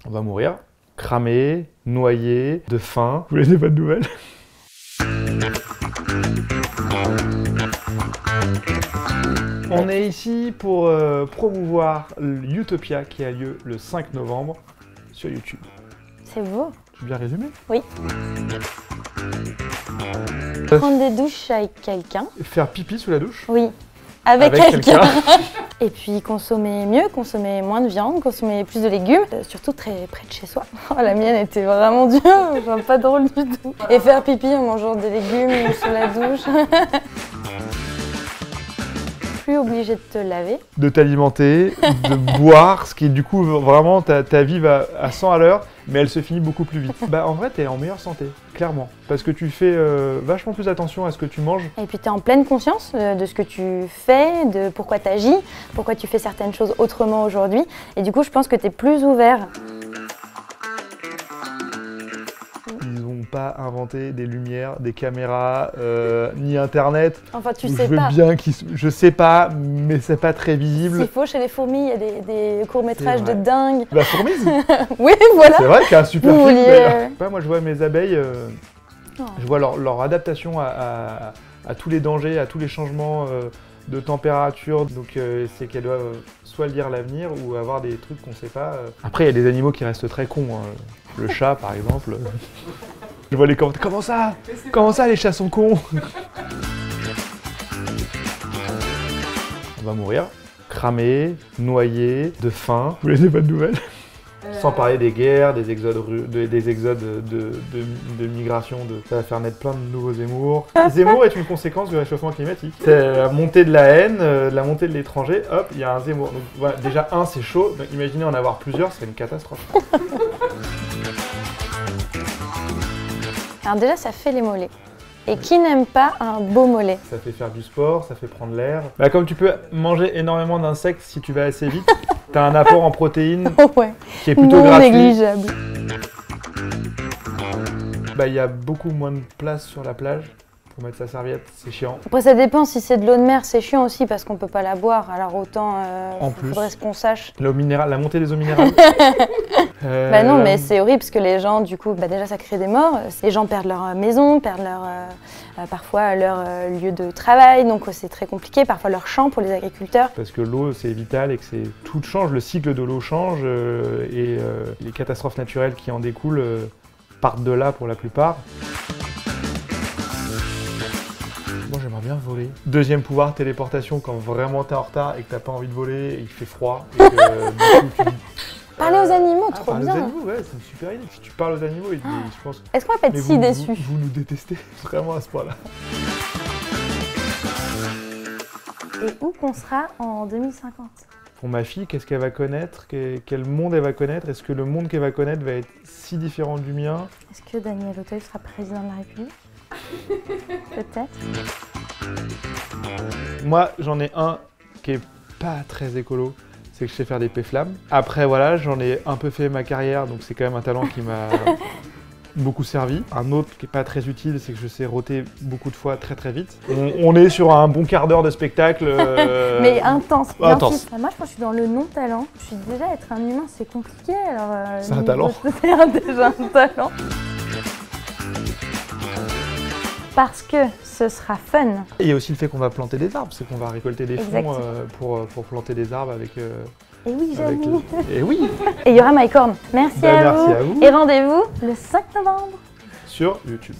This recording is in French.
On va mourir, cramé, noyé, de faim. Vous voulez des bonnes nouvelles? On est ici pour promouvoir Utopia qui a lieu le 5 novembre sur YouTube. C'est beau. J'ai bien résumé? Oui. Prendre des douches avec quelqu'un. Faire pipi sous la douche? Oui. Avec quelqu'un. quelqu'un. Et puis consommer mieux, consommer moins de viande, consommer plus de légumes, surtout très près de chez soi. Oh, la mienne était vraiment dure, enfin, pas drôle du tout. Et faire pipi en mangeant des légumes sous la douche. Plus obligé de te laver. De t'alimenter, de boire, ce qui du coup vraiment ta vie va à 100 à l'heure, mais elle se finit beaucoup plus vite. Bah en vrai t'es en meilleure santé, clairement, parce que tu fais vachement plus attention à ce que tu manges. Et puis tu es en pleine conscience de ce que tu fais, de pourquoi tu agis, pourquoi tu fais certaines choses autrement aujourd'hui. Et du coup je pense que tu es plus ouvert. Ils n'ont pas inventé des lumières, des caméras, ni internet. Enfin tu Je sais veux pas. bien je sais pas, mais c'est pas très visible. S'il faut, chez les fourmis, il y a des courts-métrages de dingue. La fourmise. Oui, voilà. C'est vrai qu'il y a un super Vous film vouliez, d'ailleurs. Ouais, moi je vois mes abeilles, Oh. je vois leur adaptation à tous les dangers, à tous les changements de température. Donc c'est qu'elles doivent soit lire l'avenir ou avoir des trucs qu'on sait pas. Après il y a des animaux qui restent très cons. Hein. Le chat par exemple. Je vois les commentaires. Comment ça? Comment ça les chats sont cons? On va mourir, cramé, noyé, de faim. Vous voulez des bonnes nouvelles? Sans parler des guerres, des exodes, de migration, ça va faire naître plein de nouveaux Zemmour. Zemmour est une conséquence du réchauffement climatique. C'est la montée de la haine, la montée de l'étranger, hop, il y a un Zemmour. Donc voilà, déjà un c'est chaud, donc imaginez en avoir plusieurs, c'est une catastrophe. Alors déjà, ça fait les mollets. Et qui n'aime pas un beau mollet? Ça fait faire du sport, ça fait prendre l'air. Bah, comme tu peux manger énormément d'insectes si tu vas assez vite, t'as un apport en protéines Ouais. qui est plutôt Non gratuit. négligeable. Bah, il y a beaucoup moins de place sur la plage pour mettre sa serviette, c'est chiant. Après, ça dépend. Si c'est de l'eau de mer, c'est chiant aussi parce qu'on peut pas la boire. Alors autant, En plus. faudrait qu'on sache. L'eau minérale, la montée des eaux minérales. Bah non, mais c'est horrible parce que les gens, du coup, bah déjà ça crée des morts. Les gens perdent leur maison, perdent parfois leur lieu de travail, donc c'est très compliqué. Parfois leur champ pour les agriculteurs. Parce que l'eau c'est vital et que tout change, le cycle de l'eau change et les catastrophes naturelles qui en découlent partent de là pour la plupart. Moi j'aimerais bien voler. Deuxième pouvoir, téléportation, quand vraiment t'es en retard et que t'as pas envie de voler et il fait froid. Et que, du coup, Parler aux animaux, trop parler bien. aux animaux, ouais, c'est une super idée. Si tu parles aux animaux, je pense. Est-ce qu'on va pas être Mais si déçus? vous nous détestez vraiment à ce point-là. Et où qu'on sera en 2050? Pour ma fille, qu'est-ce qu'elle va connaître? Quel monde elle va connaître? Est-ce que le monde qu'elle va connaître va être si différent du mien? Est-ce que Daniel Auteuil sera président de la République? Peut-être. Moi, j'en ai un qui est pas très écolo, c'est que je sais faire des péflammes. Après, voilà, j'en ai un peu fait ma carrière, donc c'est quand même un talent qui m'a beaucoup servi. Un autre qui est pas très utile, c'est que je sais rôter beaucoup de fois très très vite. On est sur un bon quart d'heure de spectacle. Mais intense, bien intense. sûr. Moi, je pense que je suis dans le non-talent. Je suis déjà être un humain, c'est compliqué. Alors, C'est un talent. C'est déjà un talent. Parce que ce sera fun. Et il y a aussi le fait qu'on va planter des arbres, c'est qu'on va récolter des fonds Exactement. pour planter des arbres avec... Et oui, avec Jamie. Et oui, Et il y aura MyCorn. Merci, Bah, à, merci vous. à vous. Et rendez-vous le 5 novembre. sur YouTube.